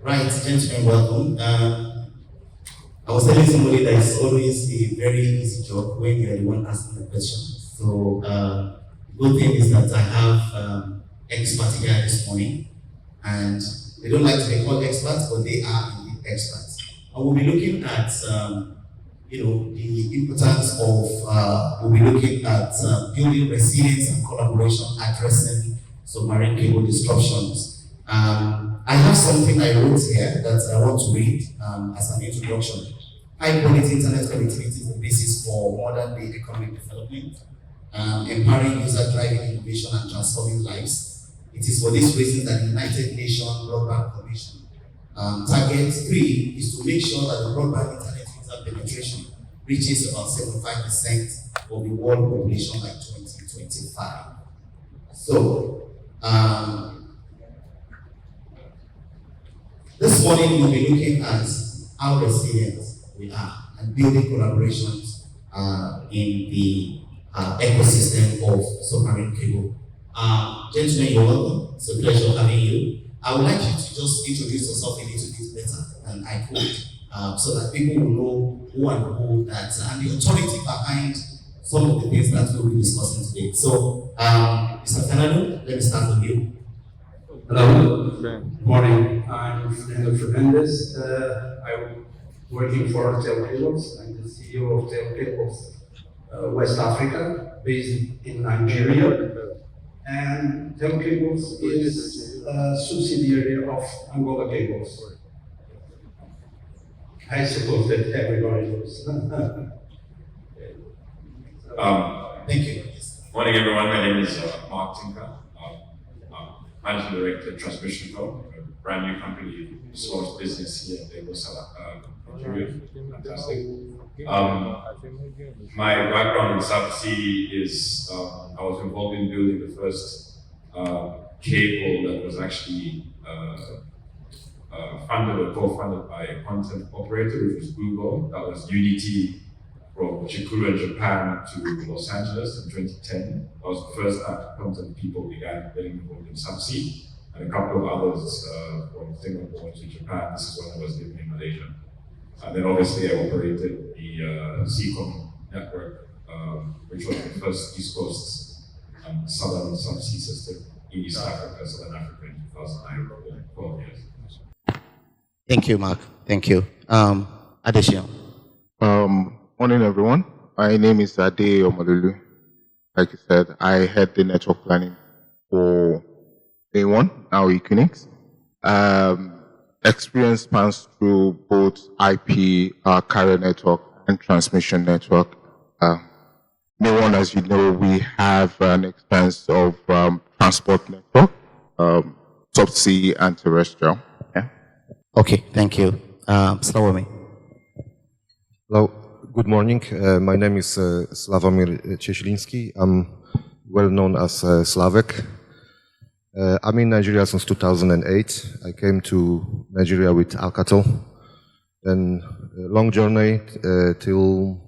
Right, gentlemen, welcome. I was telling somebody that it's always a very easy job when you are the one asking the question. So, good thing is that I have experts here this morning, and they don't like to be called experts, but they are indeed experts. And we'll be looking at, the importance of, we'll be looking at building resilience and collaboration, addressing submarine cable disruptions. I have something I wrote here that I want to read as an introduction. High quality internet connectivity is the basis for modern day economic development, empowering user-driven innovation and transforming lives. It is for this reason that the United Nations Broadband Commission target 3 is to make sure that the broadband internet user penetration reaches about 75% of the world population by 2025. So, this morning we'll be looking at how resilient we are and building collaborations in the ecosystem of submarine cable. Gentlemen, you're welcome. It's a pleasure having you. I would like you to just introduce yourself a little bit better than I could, so that people will know who and who that and the authority behind some of the things that we'll be discussing today. So, Mr. Fernando, let me start with you. Hello, good morning. I'm Fernando Fernandez. I'm working for Telcables. I'm the CEO of Telcables West Africa, based in Nigeria. And Telcables is a subsidiary of Angola Cables. I suppose that everybody knows. Thank you. Morning, everyone. My name is Mark Tinker. Managing Director, Transmission Co., a brand new company, small business here in Lagos, Nigeria. Fantastic. My background in Subsea is I was involved in building the first cable that was actually funded or co-funded by a content operator, which was Google. That was Unity from Chikuru, Japan to Los Angeles in 2010. That was the first time content people began getting involved in Subsea, and a couple of others from Singapore to Japan. This is when I was living in Malaysia. And then obviously I operated the CCOM network, which was the first East Coast Southern Subsea system in East Africa, Southern Africa in 2009, for 12 years. Thank you, Mark. Thank you. Additional. Morning, everyone. My name is Ade Omalulu. Like you said, I head the network planning for A1, now Equinix. Experience spans through both IP, carrier network, and transmission network. A1, as you know, we have an expanse of transport network, subsea and terrestrial. Yeah. Okay, thank you. Slawomir. Hello. Good morning. My name is Sławomir Cieśliński. I'm well known as Slavek. I'm in Nigeria since 2008. I came to Nigeria with Alcatel. Then a long journey till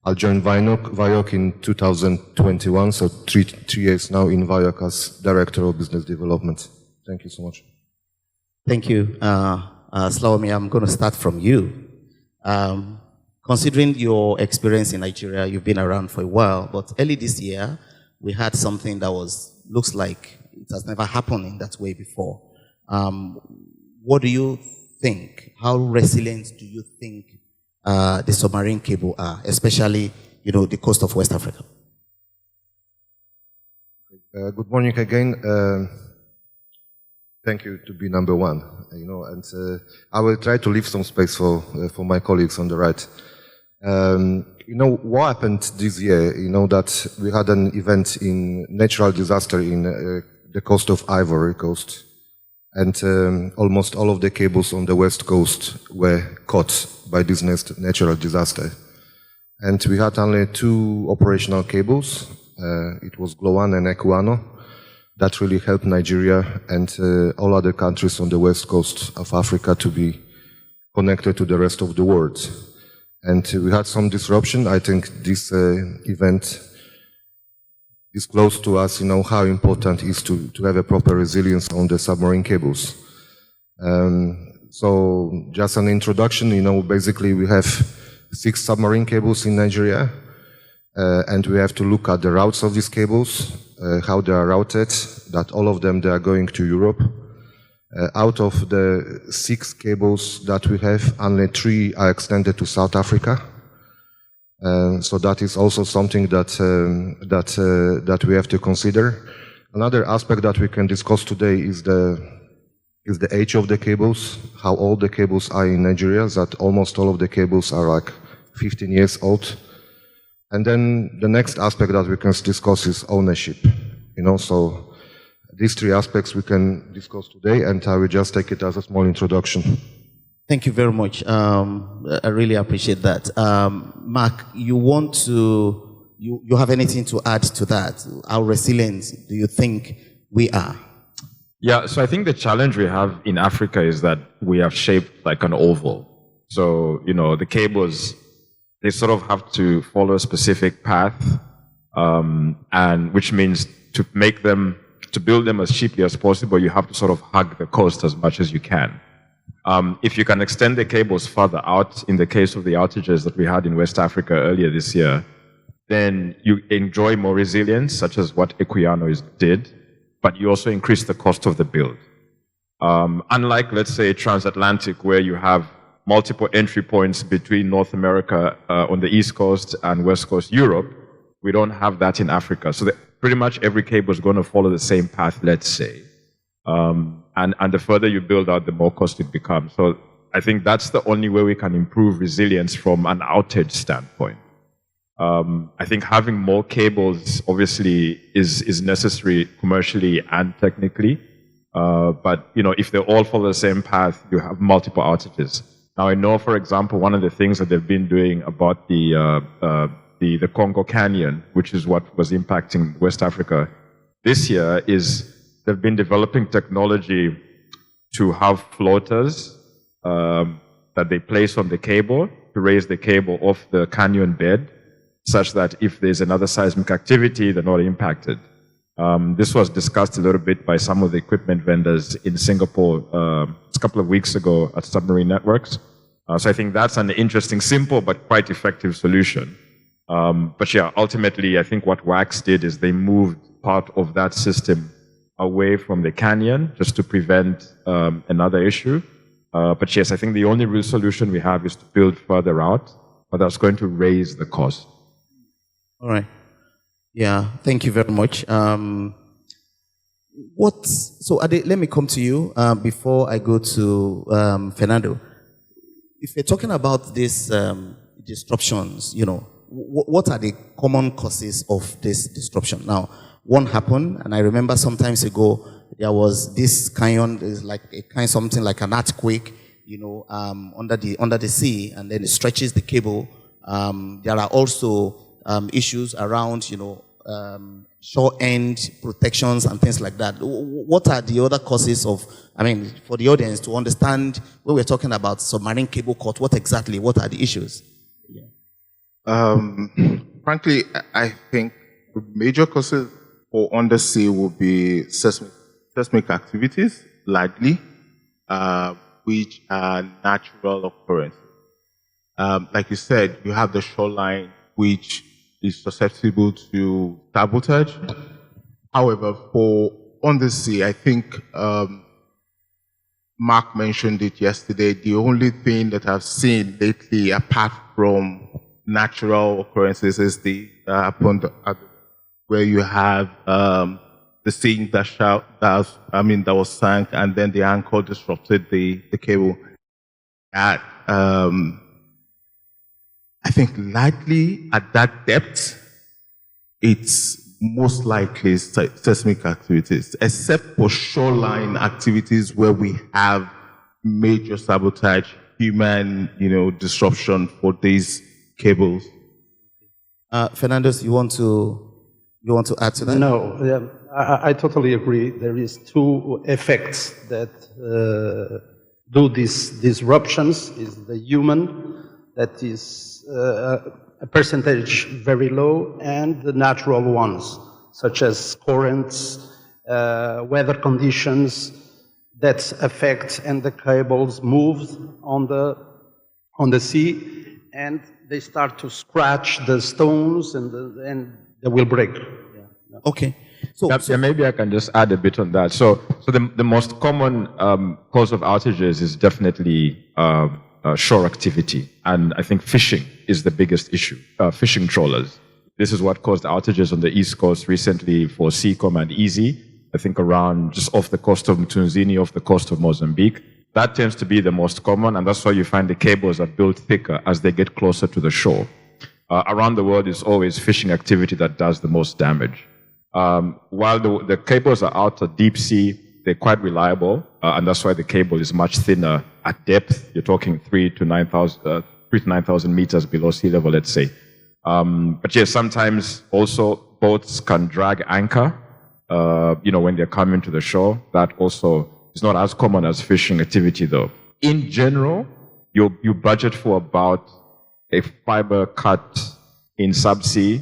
I joined Viok in 2021. So three years now in Viok as Director of Business Development. Thank you so much. Thank you. Slawomir, I'm going to start from you. Considering your experience in Nigeria, you've been around for a while, but early this year, we had something that looks like it has never happened in that way before. What do you think? How resilient do you think the submarine cable are, especially, the coast of West Africa? Good morning again. Thank you to be number one, and I will try to leave some space for my colleagues on the right. What happened this year, that we had an event in natural disaster in the coast of Ivory Coast, and almost all of the cables on the west coast were caught by this natural disaster. And we had only 2 operational cables. It was GLO1 and Equano. That really helped Nigeria and all other countries on the west coast of Africa to be connected to the rest of the world. And we had some disruption. I think this event is close to us, how important it is to have a proper resilience on the submarine cables. So just an introduction, basically we have 6 submarine cables in Nigeria, and we have to look at the routes of these cables, how they are routed, that all of them, they are going to Europe. Out of the 6 cables that we have, only 3 are extended to South Africa. So that is also something that we have to consider. Another aspect that we can discuss today is the age of the cables, how old the cables are in Nigeria, that almost all of the cables are like 15 years old. And then the next aspect that we can discuss is ownership. So these 3 aspects we can discuss today, and I will just take it as a small introduction. Thank you very much. I really appreciate that. Mark, you have anything to add to that? How resilient do you think we are? Yeah, so I think the challenge we have in Africa is that we are shaped like an oval. So, the cables, they sort of have to follow a specific path, and which means to build them as cheaply as possible, you have to sort of hug the coast as much as you can. If you can extend the cables further out, in the case of the outages that we had in West Africa earlier this year, then you enjoy more resilience, such as what Equiano did, but you also increase the cost of the build. Unlike, let's say, transatlantic, where you have multiple entry points between North America on the East Coast and West Coast Europe, we don't have that in Africa. So pretty much every cable is going to follow the same path, let's say. And the further you build out, the more cost it becomes. So I think that's the only way we can improve resilience from an outage standpoint. I think having more cables obviously is necessary commercially and technically. But if they all follow the same path, you have multiple outages. Now I know, for example, one of the things that they've been doing about the Congo Canyon, which is what was impacting West Africa this year, is they've been developing technology to have floaters that they place on the cable to raise the cable off the canyon bed, such that if there's another seismic activity, they're not impacted. This was discussed a little bit by some of the equipment vendors in Singapore a couple of weeks ago at Submarine Networks. So I think that's an interesting, simple, but quite effective solution. But yeah, ultimately, I think what WAX did is they moved part of that system away from the canyon just to prevent another issue. But yes, I think the only real solution we have is to build further out, but that's going to raise the cost. All right. Yeah, thank you very much. Let me come to you before I go to Fernando. If we're talking about these disruptions, what are the common causes of this disruption? Now, one happened, and I remember sometimes ago there was this canyon, is like something like an earthquake, under the sea, and then it stretches the cable. There are also issues around, shore end protections and things like that. What are the other causes of, for the audience to understand when we're talking about submarine cable cut, what are the issues? Yeah. Frankly, I think the major causes for undersea will be seismic activities, largely, which are natural occurrences. Like you said, you have the shoreline, which is susceptible to sabotage. However, for undersea, I think Mark mentioned it yesterday, the only thing that I've seen lately, apart from natural occurrences, is the where you have the thing that was sank, and then the anchor disrupted the cable. That I think likely at that depth, it's most likely seismic activities, except for shoreline activities where we have major sabotage, human, disruption for these cables. Fernando, you want to add to that? No, yeah, I totally agree. There is 2 effects that do these disruptions. Is the human, that is a percentage very low, and the natural ones, such as currents, weather conditions, that affects and the cables move on the sea, and they start to scratch the stones and they will break. Yeah. Okay. So, Yeah, maybe I can just add a bit on that. So the most common cause of outages is definitely shore activity, and I think fishing is the biggest issue. Fishing trawlers. This is what caused outages on the East Coast recently for Seacom and Easy. I think around just off the coast of Mtunzini, off the coast of Mozambique. That tends to be the most common, and that's why you find the cables are built thicker as they get closer to the shore. Around the world, it's always fishing activity that does the most damage. While the cables are out at deep sea, they're quite reliable, and that's why the cable is much thinner at depth. You're talking 3,000 to 9,000 meters below sea level, let's say. But yes, sometimes also boats can drag anchor, when they're coming to the shore. That also is not as common as fishing activity, though. In general, you budget for about a fiber cut in subsea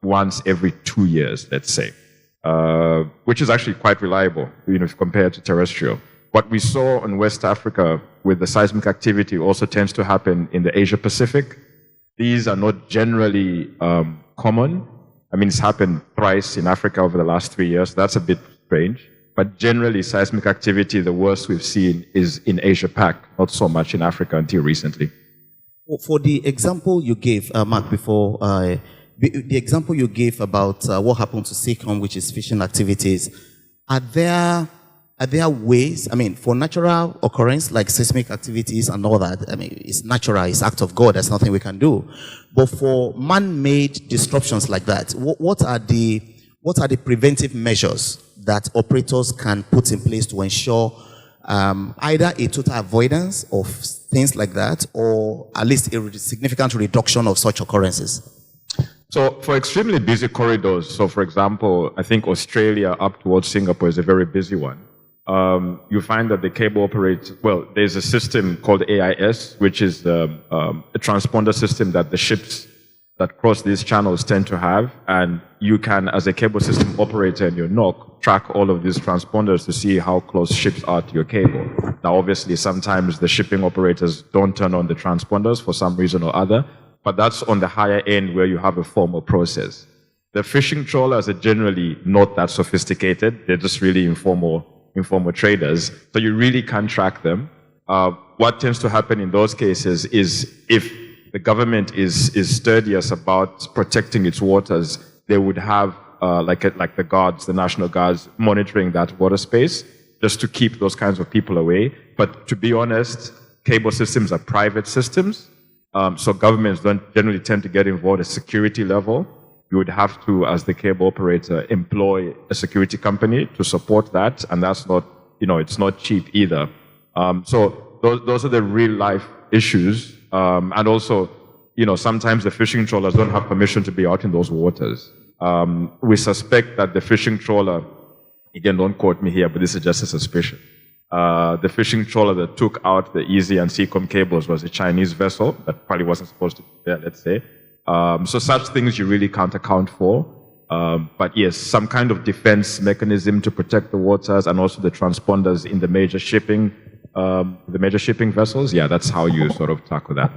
once every 2 years, let's say, which is actually quite reliable, if compared to terrestrial. What we saw in West Africa with the seismic activity also tends to happen in the Asia Pacific. These are not generally common. I mean, it's happened thrice in Africa over the last 3 years. That's a bit strange. But generally, seismic activity, the worst we've seen is in Asia Pac, not so much in Africa until recently. For the example you gave, Mark, before, the example you gave about what happened to Seacom, which is fishing activities, are there ways, I mean, for natural occurrence like seismic activities and all that, I mean, it's natural, it's act of God, there's nothing we can do. But for man-made disruptions like that, what are the preventive measures that operators can put in place to ensure either a total avoidance of things like that, or at least a significant reduction of such occurrences? So for extremely busy corridors, so for example, I think Australia up towards Singapore is a very busy one. You find that the cable operates, well, there's a system called AIS, which is a transponder system that the ships that cross these channels tend to have, and you can, as a cable system operator in your NOC, track all of these transponders to see how close ships are to your cable. Now, obviously, sometimes the shipping operators don't turn on the transponders for some reason or other, but that's on the higher end where you have a formal process. The fishing trawlers are generally not that sophisticated. They're just really informal traders, so you really can't track them. What tends to happen in those cases is if the government is sturdiest about protecting its waters, they would have like the guards, the national guards, monitoring that water space just to keep those kinds of people away. But to be honest, cable systems are private systems, so governments don't generally tend to get involved at security level. You would have to, as the cable operator, employ a security company to support that, and that's not, it's not cheap either. So those are the real life issues. And also, sometimes the fishing trawlers don't have permission to be out in those waters. We suspect that the fishing trawler, again, don't quote me here, but this is just a suspicion. The fishing trawler that took out the Easy and Seacom cables was a Chinese vessel that probably wasn't supposed to be there, let's say. So such things you really can't account for. But yes, some kind of defense mechanism to protect the waters and also the transponders in the major shipping vessels. Yeah, that's how you sort of tackle that.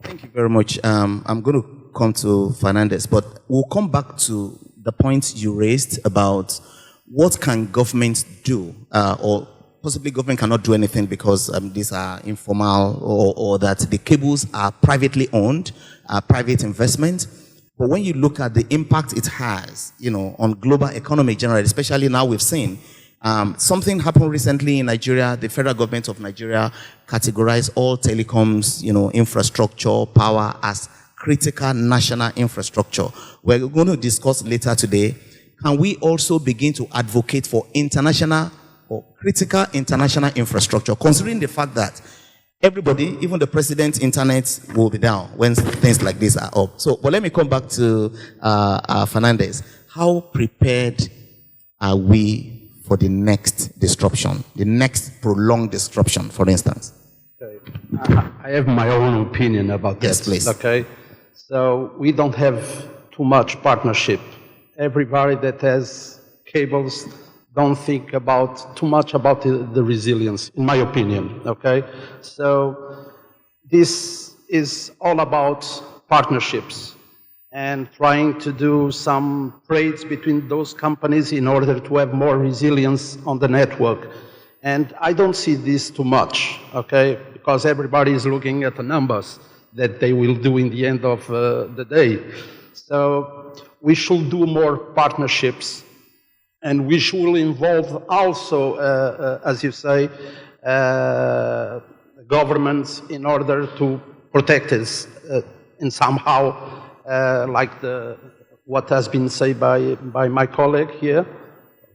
Thank you very much. I'm going to come to Fernandez, but we'll come back to the point you raised about what can governments do, or possibly government cannot do anything because these are informal, or that the cables are privately owned, private investment. But when you look at the impact it has, on global economy generally, especially now we've seen something happened recently in Nigeria. The federal government of Nigeria categorized all telecoms, infrastructure, power as critical national infrastructure. We're going to discuss later today. Can we also begin to advocate for international or critical international infrastructure, considering the fact that everybody, even the president's internet, will be down when things like this are up? So, but let me come back to Fernandez. How prepared are we for the next disruption, the next prolonged disruption, for instance? Okay. I have my own opinion about yes, this. Please. Okay, so we don't have too much partnership. Everybody that has cables don't think too much about the resilience, in my opinion, okay? So this is all about partnerships and trying to do some trades between those companies in order to have more resilience on the network. And I don't see this too much, okay? Because everybody is looking at the numbers that they will do in the end of the day. So we should do more partnerships, and we should involve also, as you say, governments in order to protect us in somehow, like what has been said by my colleague here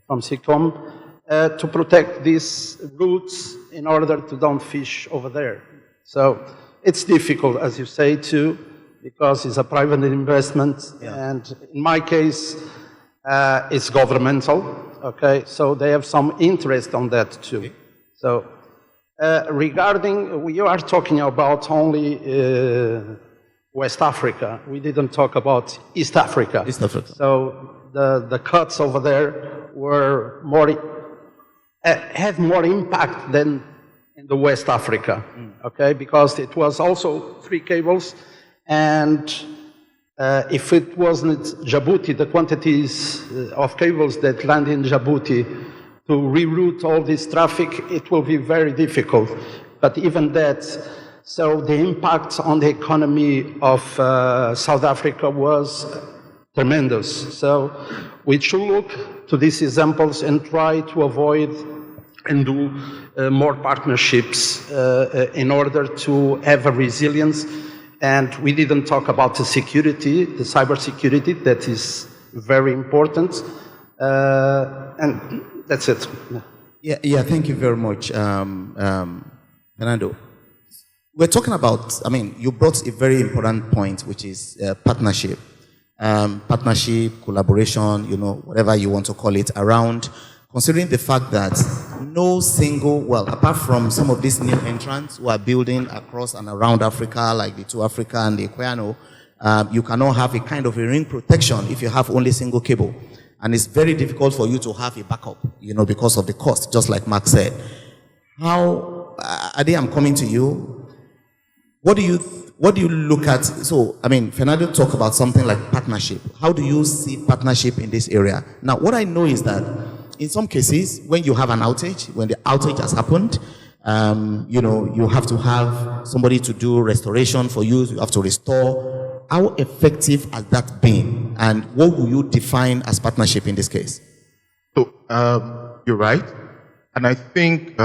from SICOM, to protect these routes in order to don't fish over there. So it's difficult, as you say, too, because it's a private investment, and in my case, it's governmental, okay? So they have some interest on that, too. Okay. So regarding, we are talking about only West Africa. We didn't talk about East Africa. East Africa. So the cuts over there were had more impact than in the West Africa, okay? Because it was also 3 cables, and if it wasn't Djibouti, the quantities of cables that land in Djibouti to reroute all this traffic, it will be very difficult. But even that, so the impact on the economy of South Africa was tremendous. So we should look to these examples and try to avoid and do more partnerships in order to have a resilience. And we didn't talk about the security, the cyber security, that is very important. And that's it. Yeah, thank you very much, Fernando. We're talking about, I mean, you brought a very important point, which is partnership. Partnership, collaboration, you know, whatever you want to call it, around, considering the fact that no single, well, apart from some of these new entrants who are building across and around Africa, like the 2 Africa and the Equano, you cannot have a kind of a ring protection if you have only single cable. And it's very difficult for you to have a backup, you know, because of the cost, just like Mark said. How, Ade, I'm coming to you. What do you look at? So, I mean, Fernando talked about something like partnership. How do you see partnership in this area? Now, what I know is that in some cases, when you have an outage, when the outage has happened, you know, you have to have somebody to do restoration for you. You have to restore. How effective has that been? And what will you define as partnership in this case? So, you're right. And I think,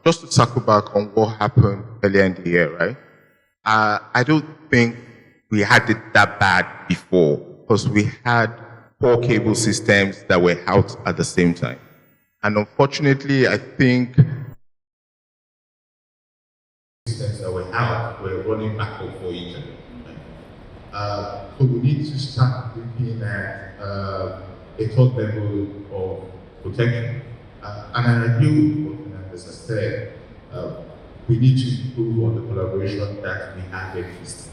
just to circle back on what happened earlier in the year, right? I don't think we had it that bad before, because we had 4 cable systems that were out at the same time. And unfortunately, I think systems that were out were running backup for each other. So we need to start looking at a third level of protection. And I agree with what Fernando has said. We need to improve on the collaboration that we have exist.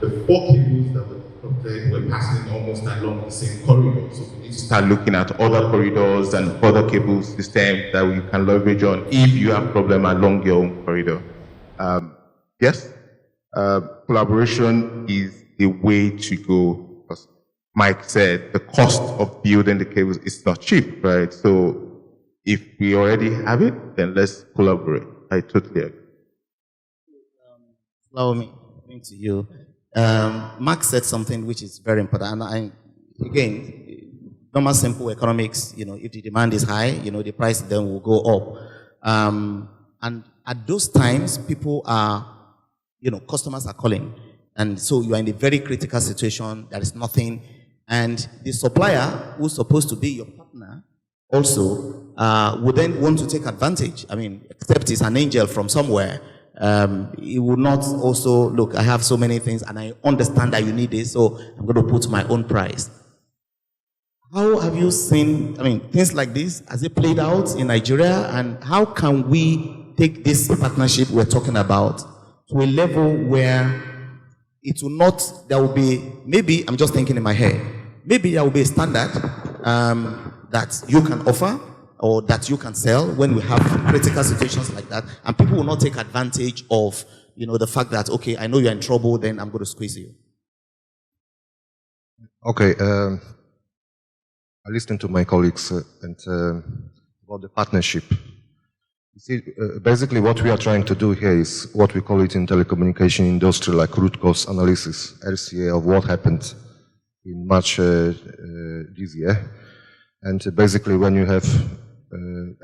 The 4 cables that were constructed were passing almost along the same corridor. So we need to start looking at other corridors and other cable systems that we can leverage on if you have a problem along your own corridor. Yes, collaboration is the way to go. As Mike said, the cost of building the cables is not cheap, right? So if we already have it, then let's collaborate. I totally agree. Allow me, coming to you. Mark said something which is very important. And again, normal simple economics, you know, if the demand is high, you know, the price then will go up. And at those times, people are, you know, customers are calling. And so you are in a very critical situation. There is nothing. And the supplier, who's supposed to be your partner, also would then want to take advantage. I mean, except it's an angel from somewhere. He would not also, look, I have so many things and I understand that you need this, so I'm going to put my own price. How have you seen, I mean, things like this, has it played out in Nigeria? And how can we take this partnership we're talking about to a level where it will not, there will be, maybe, I'm just thinking in my head, maybe there will be a standard that you can offer or that you can sell when we have critical situations like that, and people will not take advantage of, the fact that, okay, I know you're in trouble, then I'm going to squeeze you. Okay, I listened to my colleagues and about the partnership. You see, basically what we are trying to do here is what we call it in telecommunication industry, like root cause analysis, RCA, of what happened in March this year. And basically when you have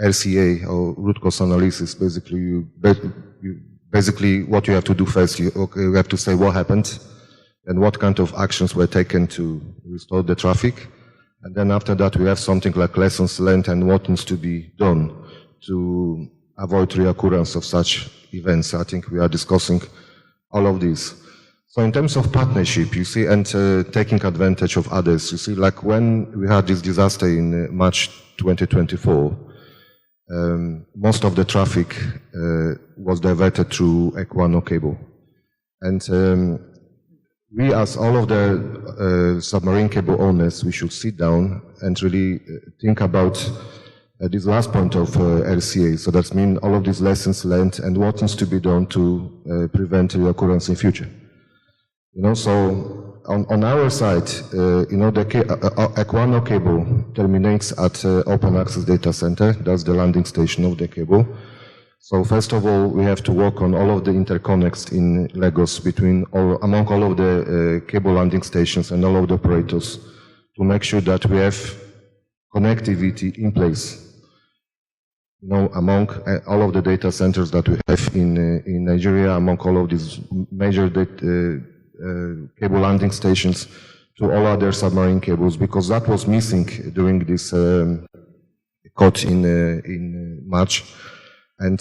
RCA or root cause analysis, basically basically what you have to do first, you have to say what happened and what kind of actions were taken to restore the traffic. And then after that we have something like lessons learned and what needs to be done to avoid reoccurrence of such events. I think we are discussing all of this. So in terms of partnership, you see, and taking advantage of others, you see, like when we had this disaster in March 2024, most of the traffic was diverted through Equano cable. And we, as all of the submarine cable owners, we should sit down and really think about this last point of RCA. So that means all of these lessons learned and what needs to be done to prevent reoccurrence in future. So on our side, the Equano cable terminates at Open Access Data Center. That's the landing station of the cable. So first of all, we have to work on all of the interconnects in Lagos among all of the cable landing stations and all of the operators to make sure that we have connectivity in place. Among all of the data centers that we have in Nigeria, among all of these major cable landing stations to all other submarine cables, because that was missing during this cut in March. And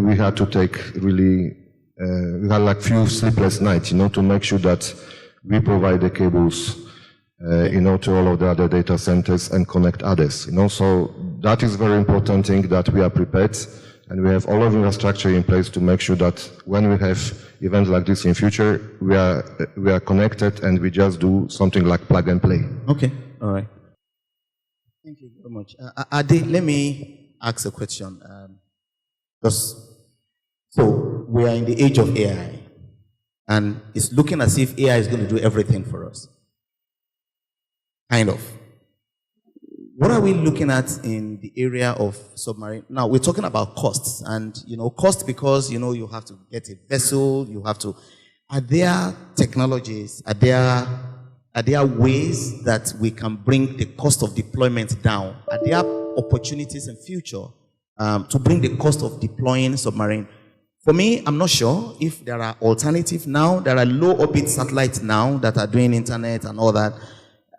we had to take really, we had like few sleepless nights, to make sure that we provide the cables, to all of the other data centers and connect others, So that is very important thing that we are prepared and we have all of the infrastructure in place to make sure that when we have events like this in future, we are connected and we just do something like plug and play. Okay, all right. Thank you very much. Ade, let me ask a question. So we are in the age of AI, and it's looking as if AI is going to do everything for us. Kind of. What are we looking at in the area of submarine? Now, we're talking about costs, and, cost because, you have to get a vessel, you have to... Are there technologies, are there ways that we can bring the cost of deployment down? Are there opportunities in future to bring the cost of deploying submarine? For me, I'm not sure if there are alternatives now. There are low-orbit satellites now that are doing internet and all that.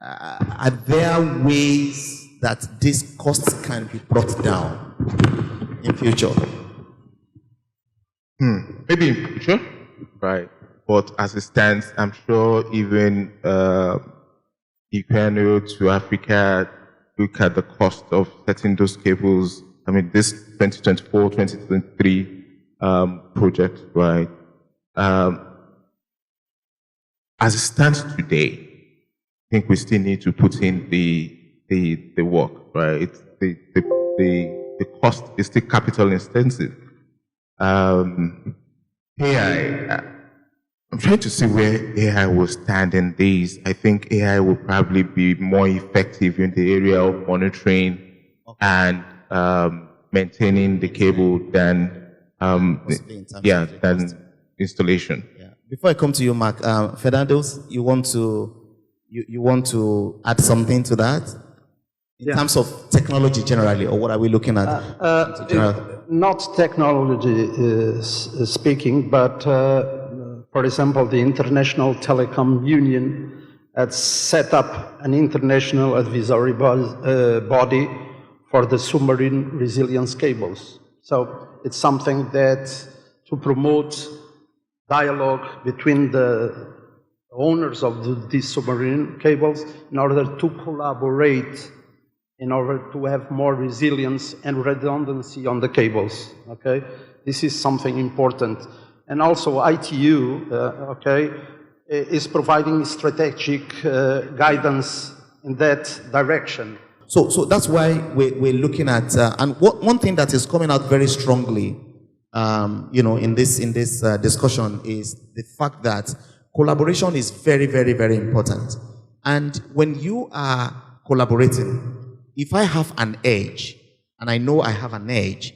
Are there ways that these costs can be brought down in future? Maybe in future, right? But as it stands, I'm sure even if you to Africa, look at the cost of setting those cables. I mean, this 2024, 2023 project, right? As it stands today, I think we still need to put in the work, right? The cost is still capital intensive. AI, I'm trying to see where AI will stand in these. I think AI will probably be more effective in the area of monitoring and maintaining the cable than than installation. Yeah. Before I come to you, Mark, Fernandos, you want to add something to that? In terms of technology generally, or what are we looking at? Not technology speaking, but for example, the International Telecom Union has set up an international advisory body for the submarine resilience cables. So it's something that to promote dialogue between the owners of these submarine cables in order to collaborate, in order to have more resilience and redundancy on the cables, okay? This is something important. And also ITU, is providing strategic guidance in that direction. So that's why we're looking at, and one thing that is coming out very strongly, in this discussion is the fact that collaboration is very, very, very important. And when you are collaborating, if I have an edge, and I know I have an edge,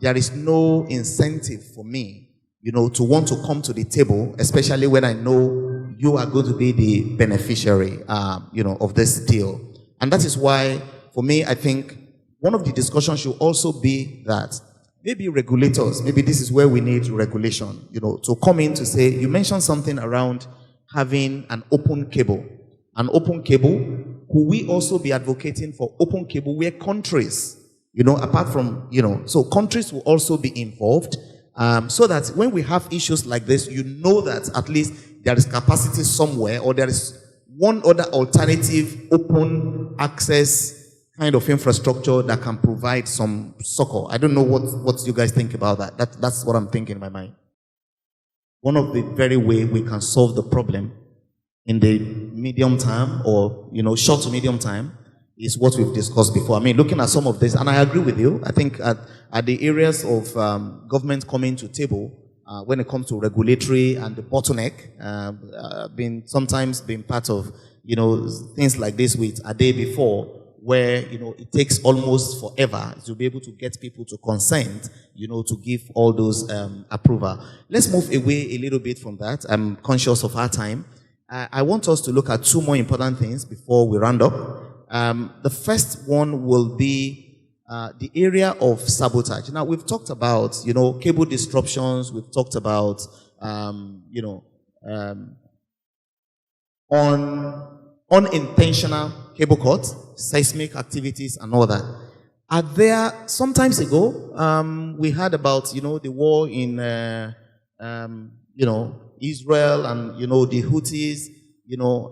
there is no incentive for me, to want to come to the table, especially when I know you are going to be the beneficiary, of this deal. And that is why, for me, I think one of the discussions should also be that maybe regulators, maybe this is where we need regulation, to come in to say, you mentioned something around having an open cable. An open cable, could we also be advocating for open cable where countries, apart from, so countries will also be involved, so that when we have issues like this, that at least there is capacity somewhere, or there is one other alternative open access kind of infrastructure that can provide some succor. I don't know what you guys think about that. That's what I'm thinking in my mind. One of the very way we can solve the problem in the medium term, or short to medium time, is what we've discussed before. I mean, looking at some of this, and I agree with you. I think at the areas of government coming to table, when it comes to regulatory and the bottleneck, sometimes been part of, things like this with a day before, where, it takes almost forever to be able to get people to consent, to give all those approval. Let's move away a little bit from that. I'm conscious of our time. I want us to look at two more important things before we round up. The first one will be the area of sabotage. Now, we've talked about, cable disruptions. We've talked about, unintentional cable cuts, seismic activities, and all that. Are there, some time ago, we heard about, the war in, Israel and, the Houthis,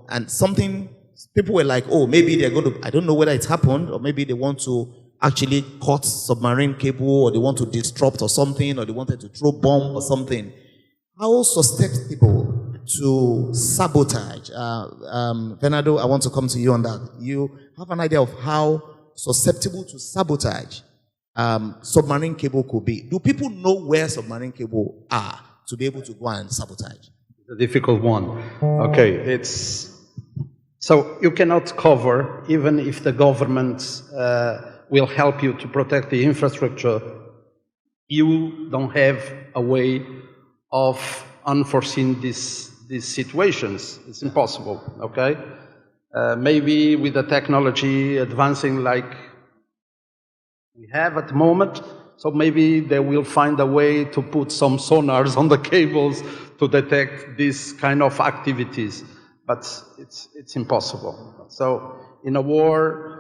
and something, people were like, oh, maybe they're going to, I don't know whether it's happened, or maybe they want to actually cut submarine cable, or they want to disrupt or something, or they wanted to throw bomb or something. How susceptible to sabotage? Bernardo, I want to come to you on that. You have an idea of how susceptible to sabotage submarine cable could be. Do people know where submarine cable are to be able to go and sabotage? It's a difficult one. Okay, so you cannot cover, even if the government will help you to protect the infrastructure, you don't have a way of unforeseen these situations. It's impossible, okay? Maybe with the technology advancing like we have at the moment, so maybe they will find a way to put some sonars on the cables to detect these kind of activities, but it's impossible. So in a war,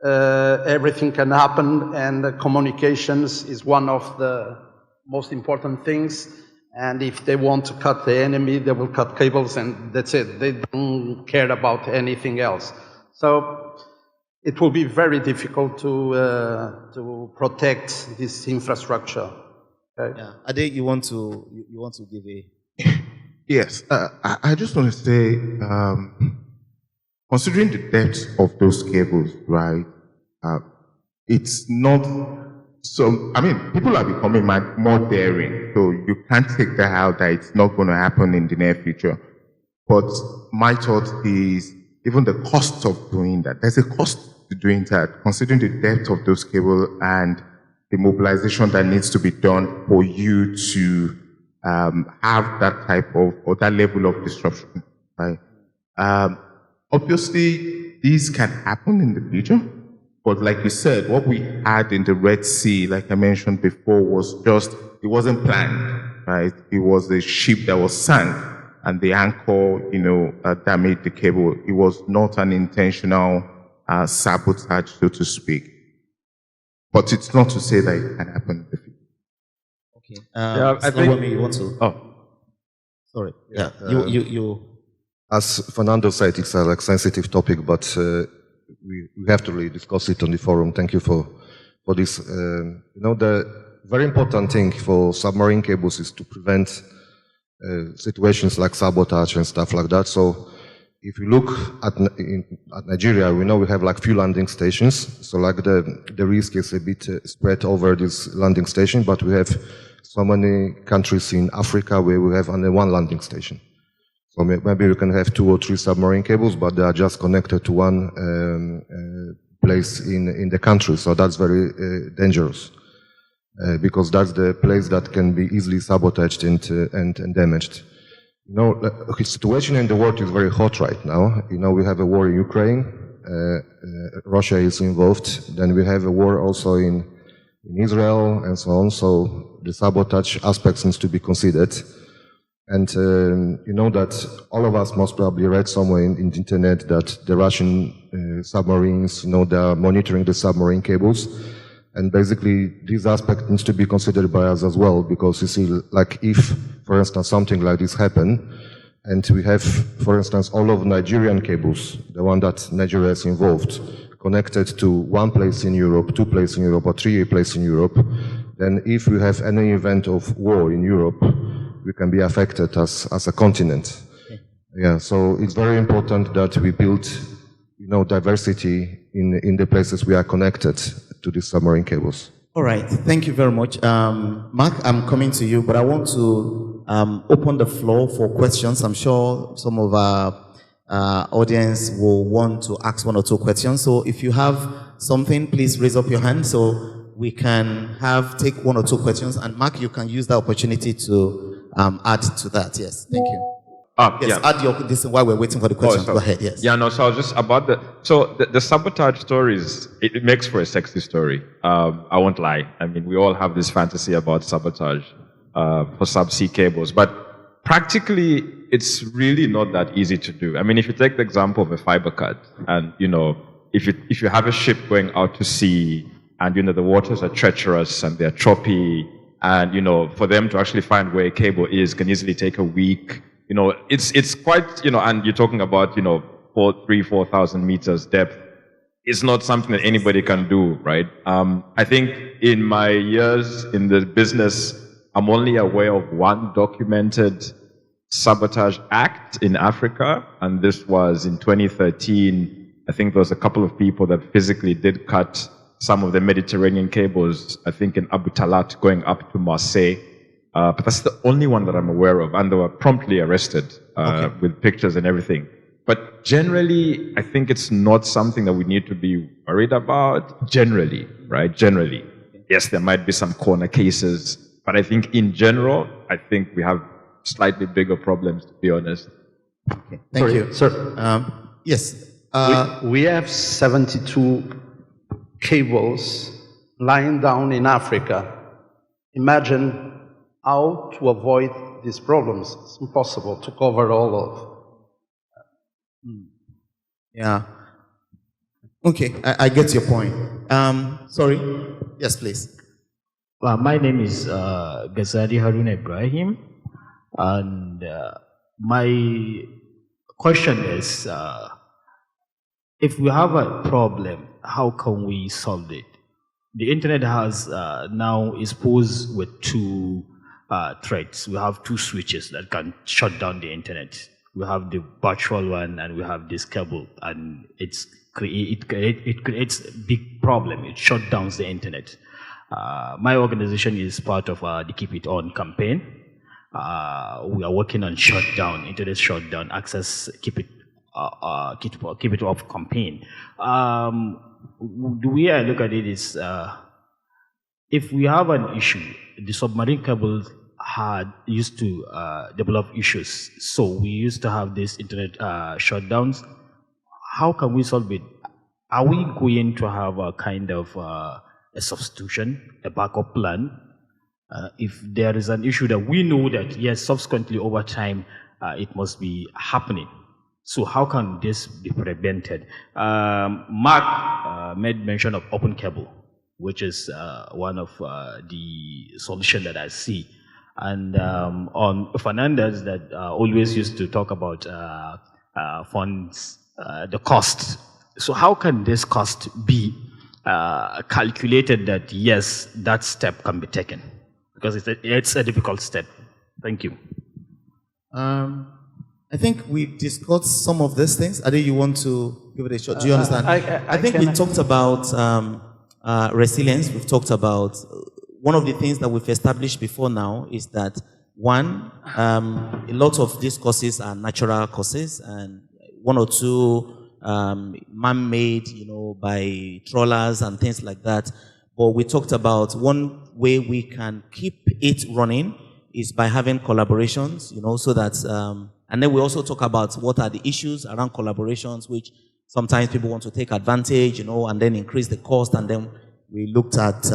everything can happen, and communications is one of the most important things. And if they want to cut the enemy, they will cut cables, and that's it. They don't care about anything else. So it will be very difficult to protect this infrastructure. Okay? Yeah, Ade, you want to give a? Yes, I just want to say, considering the depth of those cables, right? It's not. So, I mean, people are becoming more daring, so you can't take that out that it's not going to happen in the near future. But my thought is, even the cost of doing that, there's a cost to doing that, considering the depth of those cables and the mobilization that needs to be done for you to have that type of, or that level of disruption, right? Obviously, these can happen in the future. But like you said, what we had in the Red Sea, like I mentioned before, was just, it wasn't planned, right? It was a ship that was sank, and the anchor, damaged the cable. It was not an intentional sabotage, so to speak. But it's not to say that it can happen in the future. Okay. Yeah, I think you want to. Oh, sorry. Yeah. You. As Fernando said, it's a sensitive topic, but we have to really discuss it on the forum. Thank you for this. The very important thing for submarine cables is to prevent situations like sabotage and stuff like that. So if you look at Nigeria, we know we have like few landing stations, so like the risk is a bit spread over this landing station, but we have so many countries in Africa where we have only one landing station. So maybe you can have 2 or 3 submarine cables, but they are just connected to one place in the country, so that's very dangerous. Because that's the place that can be easily sabotaged and damaged. You know, the situation in the world is very hot right now. You know, we have a war in Ukraine, Russia is involved, then we have a war also in Israel and so on, so the sabotage aspects needs to be considered. And you know that all of us most probably read somewhere in the internet that the Russian submarines, you know, they are monitoring the submarine cables. And basically, this aspect needs to be considered by us as well, because you see, like if, for instance, something like this happen, and we have, for instance, all of Nigerian cables, the one that Nigeria is involved, connected to one place in Europe, 2 places in Europe, or 3 places in Europe, then if we have any event of war in Europe, we can be affected as a continent. Okay. Yeah, so it's very important that we build, you know, diversity in the places we are connected to the submarine cables. All right, thank you very much. Mark, I'm coming to you, but I want to open the floor for questions. I'm sure some of our audience will want to ask 1 or 2 questions. So if you have something, please raise up your hand so we can take 1 or 2 questions. And Mark, you can use the opportunity to add to that. Yes, thank you. Yes, yeah. Add your this while we're waiting for the questions. Go ahead. Yes. Yeah, no. So I was just about the sabotage stories. It makes for a sexy story. I won't lie. I mean, we all have this fantasy about sabotage for subsea cables, but practically, it's really not that easy to do. I mean, if you take the example of a fiber cut, and you know, if you have a ship going out to sea, and you know the waters are treacherous and they're choppy, and you know, for them to actually find where a cable is can easily take a week. You know, it's quite, you know, and you're talking about, you know, 4,000 meters depth. It's not something that anybody can do, right? I think in my years in the business, I'm only aware of one documented sabotage act in Africa, and this was in 2013. I think there was a couple of people that physically did cut some of the Mediterranean cables, I think in Abu Talat going up to Marseille. But that's the only one that I'm aware of, and they were promptly arrested with pictures and everything. But generally, I think it's not something that we need to be worried about. Generally, right? Generally, yes, there might be some corner cases, but I think in general, I think we have slightly bigger problems, to be honest. Okay. Thank you, sir. Yes. We have 72 cables lying down in Africa. Imagine how to avoid these problems. It's impossible to cover all of. Yeah. Okay, I get your point. Sorry. Yes, please. Well, my name is Ghazali Harun Ibrahim, and my question is, if we have a problem, how can we solve it? The internet has now is posed with 2 threats. We have 2 switches that can shut down the internet. We have the virtual one, and we have this cable, and it creates a big problem. It shuts down the internet. My organization is part of the Keep It On campaign. We are working on shutdown, internet shutdown, access, keep it off campaign. The way I look at it is, if we have an issue, the submarine cables used to develop issues. So we used to have this internet shutdowns. How can we solve it? Are we going to have a kind of a substitution, a backup plan? If there is an issue that we know that, yes, subsequently over time, it must be happening. So how can this be prevented? Mark made mention of open cable, which is one of the solutions that I see. And on Fernandez, that always used to talk about funds, the cost. So how can this cost be calculated that, yes, that step can be taken? Because it's a difficult step. Thank you. I think we discussed some of these things. Ade, you want to give it a shot? Do you understand? I think we talked about resilience. We've talked about one of the things that we've established before now is that one, a lot of these courses are natural courses, and one or two man-made, by trawlers and things like that. But we talked about one way we can keep it running is by having collaborations, so that, and then we also talk about what are the issues around collaborations, which sometimes people want to take advantage, and then increase the cost. And then we looked at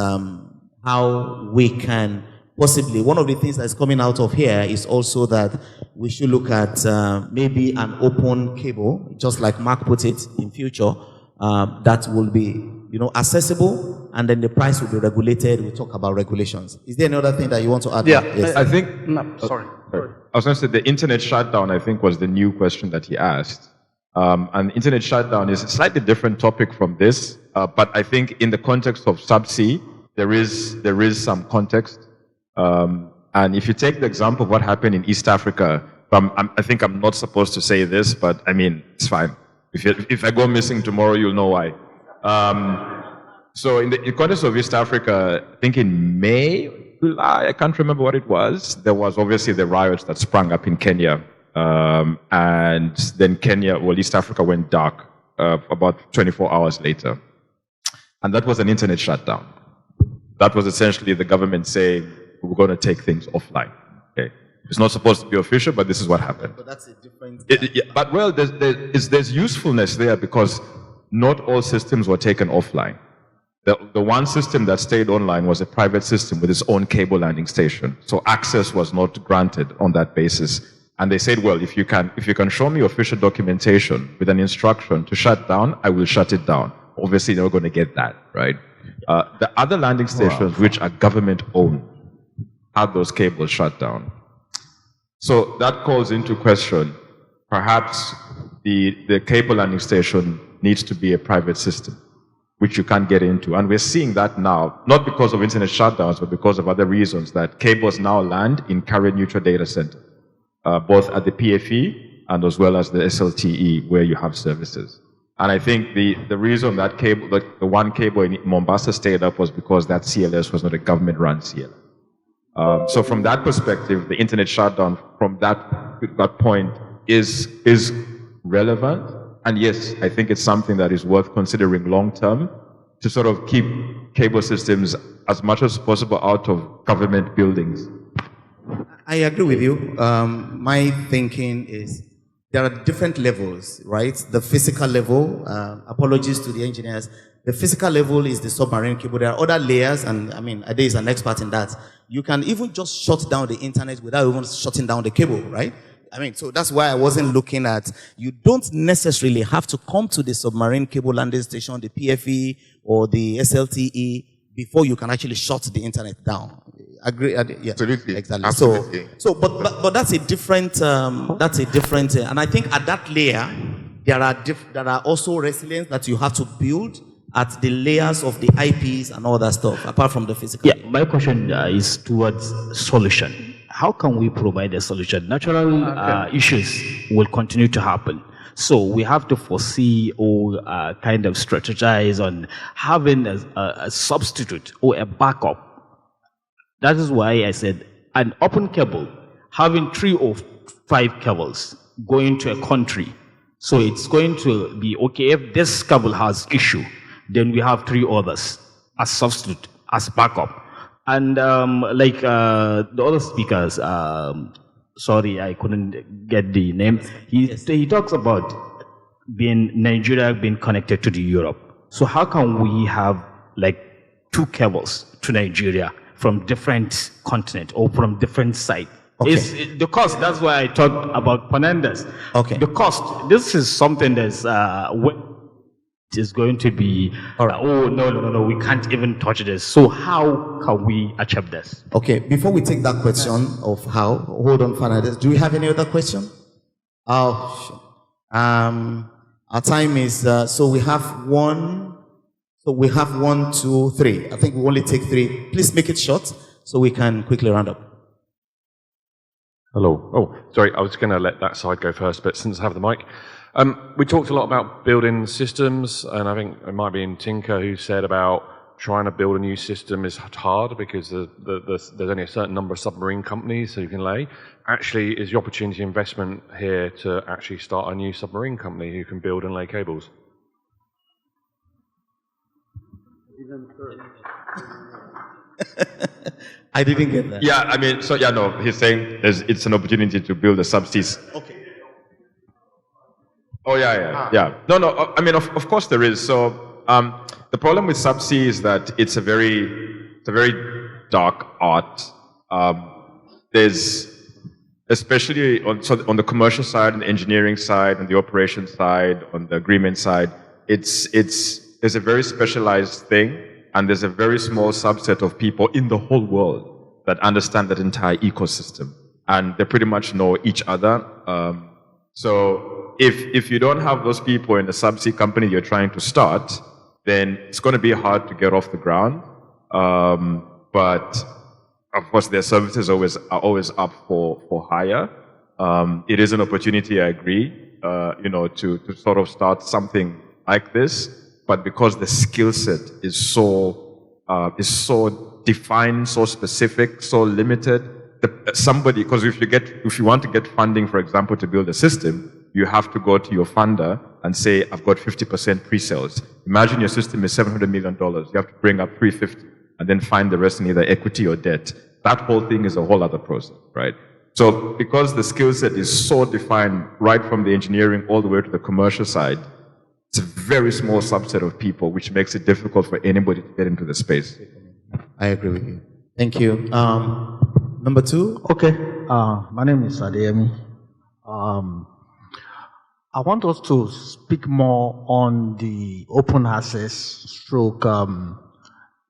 how we can possibly, one of the things that's coming out of here is also that we should look at maybe an open cable, just like Mark put it, in future, that will be, accessible, and then the price will be regulated. We talk about regulations. Is there any other thing that you want to add? Yeah, yes. I think. No, sorry. I was going to say the internet shutdown, I think, was the new question that he asked. And internet shutdown is a slightly different topic from this, but I think in the context of subsea, there is some context. And if you take the example of what happened in East Africa, I think I'm not supposed to say this, but I mean, it's fine. If I go missing tomorrow, you'll know why. So in the context of East Africa, I think in May, July, I can't remember what it was, there was obviously the riots that sprang up in Kenya. And then East Africa went dark about 24 hours later. And that was an internet shutdown. That was essentially the government saying, we're going to take things offline. Okay, it's not supposed to be official, but this is what happened. But that's a different. But well, there's usefulness there because not all systems were taken offline. The one system that stayed online was a private system with its own cable landing station. So access was not granted on that basis. And they said, well, if you can show me official documentation with an instruction to shut down, I will shut it down. Obviously, they're not going to get that, right? The other landing stations, which are government-owned, had those cables shut down. So that calls into question, perhaps the cable landing station needs to be a private system, which you can't get into. And we're seeing that now, not because of internet shutdowns, but because of other reasons, that cables now land in carrier-neutral data centers, both at the PFE and as well as the SLTE, where you have services. And I think the reason that cable, the one cable in Mombasa stayed up was because that CLS was not a government-run CLS. So from that perspective, the internet shutdown from that point is relevant. And yes, I think it's something that is worth considering long-term to sort of keep cable systems as much as possible out of government buildings. I agree with you. My thinking is there are different levels, right? The physical level, apologies to the engineers, the physical level is the submarine cable. There are other layers, and I mean, Ade is an expert in that. You can even just shut down the internet without even shutting down the cable, right? I mean, so that's why I wasn't looking at, you don't necessarily have to come to the submarine cable landing station, the PFE or the SLTE before you can actually shut the internet down. Agree? Yeah, absolutely. Exactly. Absolutely. But that's a different, and I think at that layer, there are also resilience that you have to build at the layers of the IPs and all that stuff, apart from the physical. Yeah, my question is towards solution. How can we provide a solution? Natural issues will continue to happen. So we have to foresee or kind of strategize on having a substitute or a backup. That is why I said an open cable, having 3 or 5 cables going to a country. So it's going to be, okay, if this cable has issue, then we have 3 others as substitute, as backup. And like the other speakers, sorry, I couldn't get the name. He talks about Nigeria being connected to the Europe. So how can we have like 2 cables to Nigeria from different continent or from different sites? Okay. The cost, that's why I talked about Fernandez. Okay. The cost, this is something that's is going to be, oh, no, we can't even touch this. So how can we achieve this? Okay, before we take that question of how, hold on, Fernandez. Do we have any other question? Oh, our time is, so we have 1, 2, 3. I think we only take 3. Please make it short so we can quickly round up. Hello. Oh, sorry, I was going to let that side go first, but since I have the mic. We talked a lot about building systems, and I think it might be in Tinker who said about trying to build a new system is hard because there's only a certain number of submarine companies so you can lay. Actually, is the opportunity investment here to actually start a new submarine company who can build and lay cables? I didn't get that. Yeah, I mean, so yeah, no, he's saying it's an opportunity to build a subsea. Okay. Oh yeah. No. I mean, of course there is. So the problem with subsea is that it's a very dark art. There's especially on the commercial side, on the engineering side, on the operations side, on the agreement side. It's a very specialized thing, and there's a very small subset of people in the whole world that understand that entire ecosystem, and they pretty much know each other. So if you don't have those people in the subsea company you're trying to start, then it's going to be hard to get off the ground. But of course, their services are always up for hire. It is an opportunity, I agree, to sort of start something like this. But because the skill set is so defined, so specific, so limited, because if you want to get funding, for example, to build a system, you have to go to your funder and say, I've got 50% pre-sales. Imagine your system is $700 million. You have to bring up 350 and then find the rest in either equity or debt. That whole thing is a whole other process, right? So because the skill set is so defined right from the engineering all the way to the commercial side, it's a very small subset of people, which makes it difficult for anybody to get into the space. I agree with you. Thank you. Number two? Okay. My name is Adeyemi. I want us to speak more on the open access stroke, a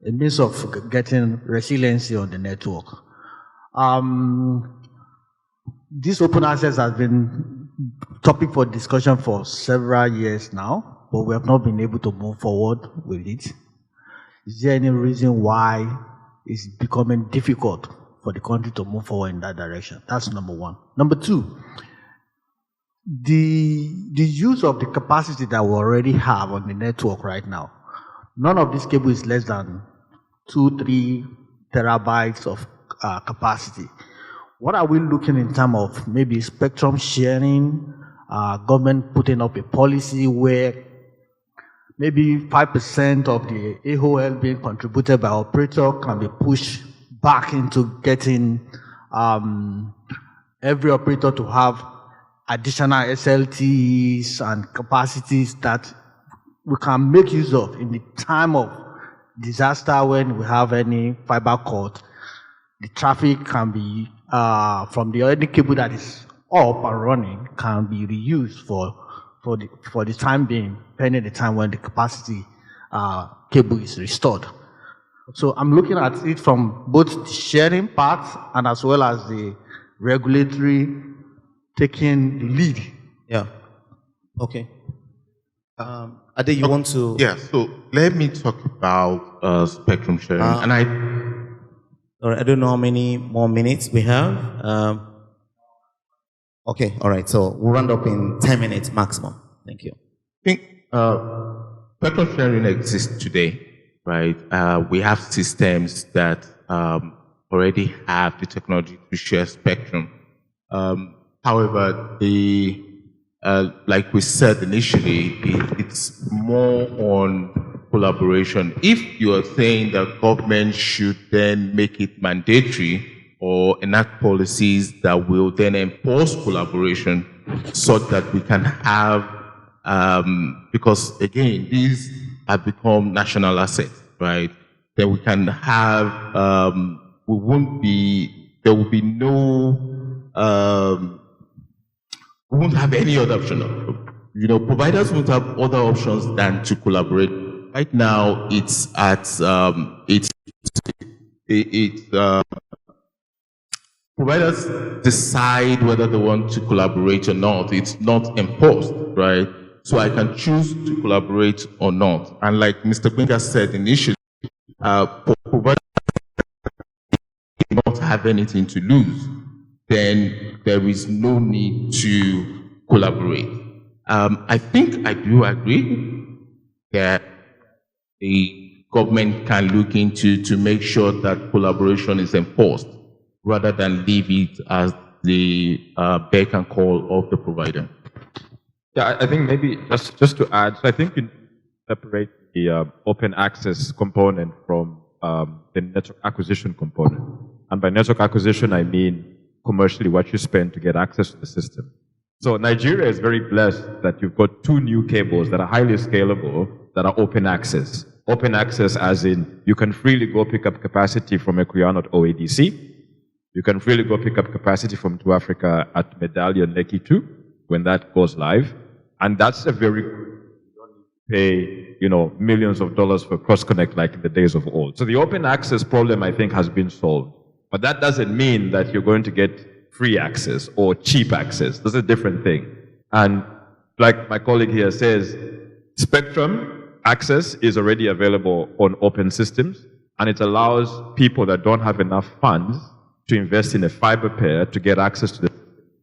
means of getting resiliency on the network. This open access has been topic for discussion for several years now, but we have not been able to move forward with it. Is there any reason why it's becoming difficult for the country to move forward in that direction? That's number one. Number two, the use of the capacity that we already have on the network right now. None of this cable is less than 2-3 terabytes of capacity. What are we looking in terms of maybe spectrum sharing, government putting up a policy where maybe 5% of the AOL being contributed by operator can be pushed back into getting every operator to have additional SLTs and capacities that we can make use of in the time of disaster when we have any fiber cut. The traffic can be from the any cable that is up and running can be reused for the time being, pending the time when the capacity cable is restored. So I'm looking at it from both the sharing part and as well as the regulatory taking the lead. Yeah. Okay. Ade, you want to? Yeah, so let me talk about spectrum sharing. I don't know how many more minutes we have. Okay, all right. So we'll round up in 10 minutes maximum. Thank you. I think spectrum sharing exists today, right? We have systems that already have the technology to share spectrum. However, like we said initially, it's more on collaboration. If you are saying that government should then make it mandatory or enact policies that will then enforce collaboration so that we can have, because again, these have become national assets, right? Then we can have, there will be no, we won't have any other option. Providers won't have other options than to collaborate. Right now, it's at providers decide whether they want to collaborate or not. It's not enforced, right? So I can choose to collaborate or not. And like Mr. Gbenga said initially, providers do not have anything to lose. Then there is no need to collaborate. I think I do agree that the government can look into to make sure that collaboration is enforced rather than leave it as the beck and call of the provider. Yeah, I think maybe just to add, so I think you separate the open access component from the network acquisition component. And by network acquisition, I mean commercially what you spend to get access to the system. So Nigeria is very blessed that you've got 2 new cables that are highly scalable that are open access. Open access as in you can freely go pick up capacity from Equiano at OADC. You can freely go pick up capacity from 2 Africa at Medallion Lekki 2 when that goes live. And that's a very good, you don't need to pay, millions of dollars for cross-connect like in the days of old. So the open access problem, I think, has been solved. But that doesn't mean that you're going to get free access or cheap access. That's a different thing. And like my colleague here says, Spectrum access is already available on open systems, and it allows people that don't have enough funds to invest in a fiber pair to get access to the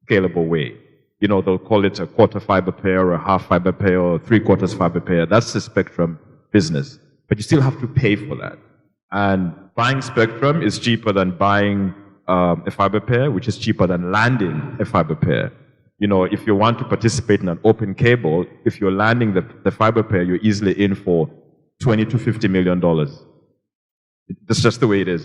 scalable way. They'll call it a quarter fiber pair or a half fiber pair or 3/4 fiber pair. That's the Spectrum business. But you still have to pay for that. And buying Spectrum is cheaper than buying a fiber pair, which is cheaper than landing a fiber pair. If you want to participate in an open cable, if you're landing the fiber pair, you're easily in for $20 to $50 million. That's just the way it is.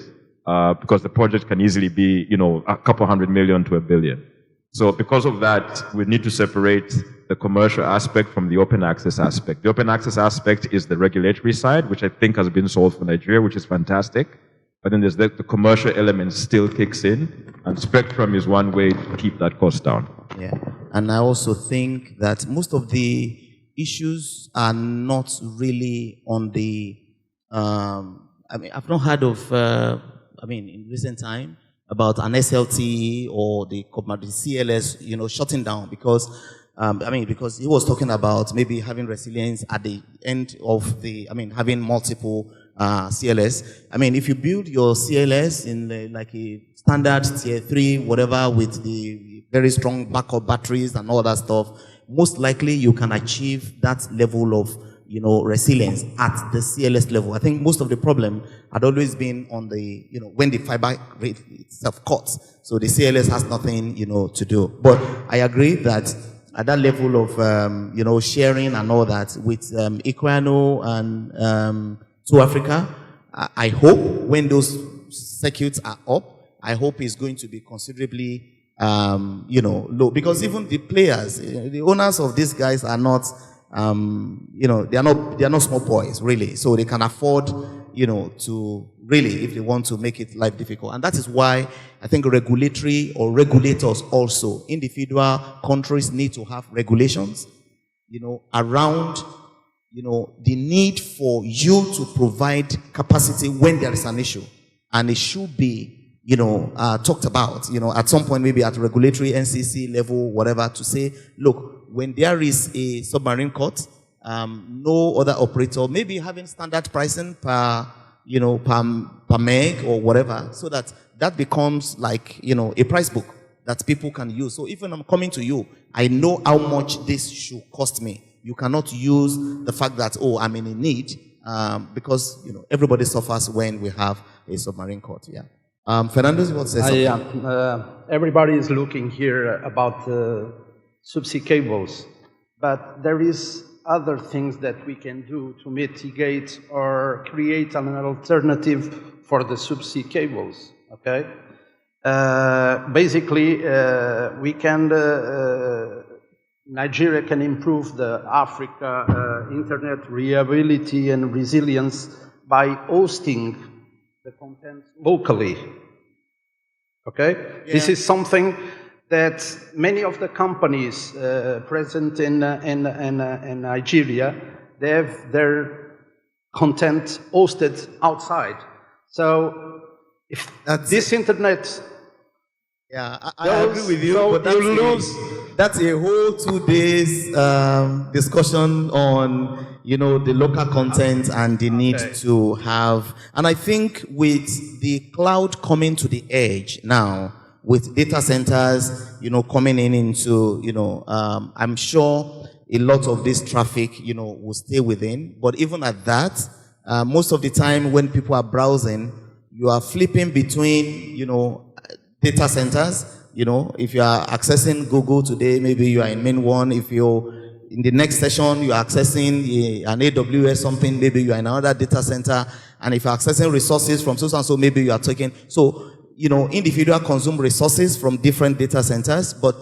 Because the project can easily be, a couple $100 million to $1 billion. So because of that, we need to separate the commercial aspect from the open access aspect. The open access aspect is the regulatory side, which I think has been solved for Nigeria, which is fantastic. But then there's the commercial element still kicks in, and Spectrum is one way to keep that cost down. Yeah, and I also think that most of the issues are not really on the, I've not heard of, in recent time, about an SLT or the CLS, shutting down because, because he was talking about maybe having resilience at the end of having multiple CLS. If you build your CLS in like a standard tier 3, whatever, with the very strong backup batteries and all that stuff, most likely you can achieve that level of resilience at the CLS level. I think most of the problem had always been on the, when the fiber rate itself cuts. So the CLS has nothing, to do. But I agree that at that level of, sharing and all that with Equiano and 2 Africa, I hope when those circuits are up, I hope it's going to be considerably, low. Because even the players, the owners of these guys are not, they are not small boys, really. So they can afford, to really, if they want to make it life difficult. And that is why I think regulatory or regulators also, individual countries need to have regulations, around, the need for you to provide capacity when there is an issue. And it should be, talked about, at some point, maybe at regulatory NCC level, whatever, to say, look, when there is a submarine cut, no other operator, maybe having standard pricing per meg or whatever, so that becomes like, a price book that people can use. So if I'm coming to you, I know how much this should cost me. You cannot use the fact that, I'm in a need, because, everybody suffers when we have a submarine cut. Yeah. Fernando, you want to say something? Everybody is looking here about subsea cables, but there is other things that we can do to mitigate or create an alternative for the subsea cables. Okay, basically, we can. Nigeria can improve the Africa internet reliability and resilience by hosting the content locally. Okay, yeah. This is something that many of the companies present in Nigeria, they have their content hosted outside. So if this internet, I agree with you, but that's a whole 2 days discussion on the local content and the need to have. And I think with the cloud coming to the edge now, with data centers, coming into, I'm sure a lot of this traffic, will stay within. But even at that, most of the time when people are browsing, you are flipping between, data centers. If you are accessing Google today, maybe you are in main one. If you're in the next session, you are accessing an AWS something, maybe you are in another data center. And if you're accessing resources from so and so, maybe you are taking. So, individual consume resources from different data centers, but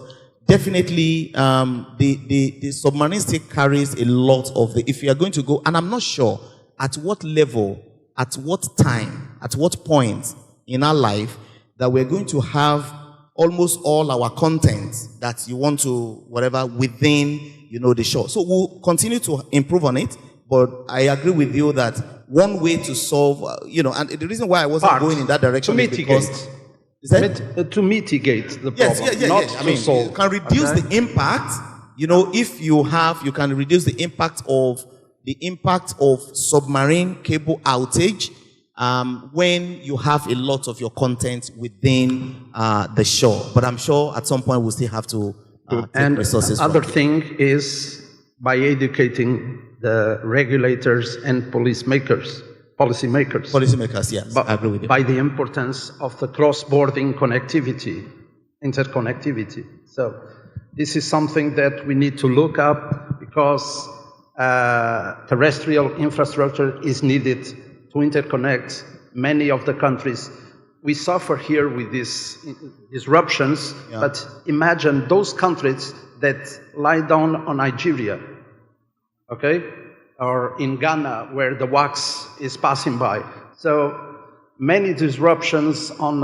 definitely the submarine still carries a lot of the, if you are going to go, and I'm not sure at what level, at what time, at what point in our life that we're going to have almost all our content that you want to, whatever, within, the shore. So we'll continue to improve on it, but I agree with you that one way to solve, and the reason why I wasn't going in that direction is because... to mitigate the problem, to solve. You can reduce the impact, if you can reduce the impact of submarine cable outage when you have a lot of your content within the shore. But I'm sure at some point we'll still have to take resources. Another thing is by educating the regulators and policymakers, yes, I agree with you. By the importance of the cross-border connectivity, interconnectivity. So this is something that we need to look up because terrestrial infrastructure is needed to interconnect many of the countries. We suffer here with these disruptions, but imagine those countries that lie down on Nigeria, okay? Or in Ghana, where the wax is passing by. So many disruptions on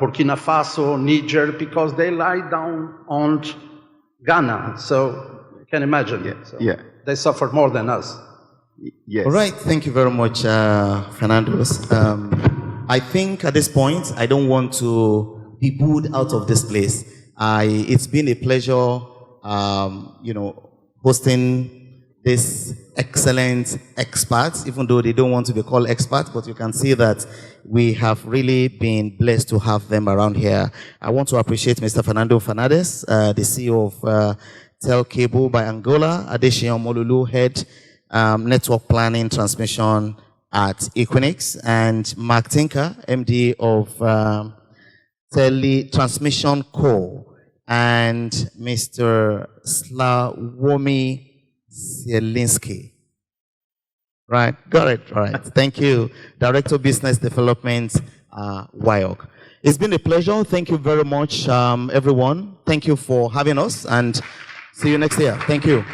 Burkina Faso, Niger, because they lie down on Ghana. So you can imagine. They suffer more than us. Yes. All right. Thank you very much, Fernandos. I think at this point, I don't want to be booed out of this place. It's been a pleasure, hosting this excellent experts, even though they don't want to be called experts, but you can see that we have really been blessed to have them around here. I want to appreciate Mr. Fernando Fernandes, the CEO of Tel Cable by Angola, Adesina Molulu, Head Network Planning Transmission at Equinix, and Mark Tinker, MD of Teletransmission Co., and Mr. Slawomi Zielinski. Right, got it, right. Thank you. Director of Business Development, WIOC. It's been a pleasure. Thank you very much, everyone. Thank you for having us, and see you next year. Thank you.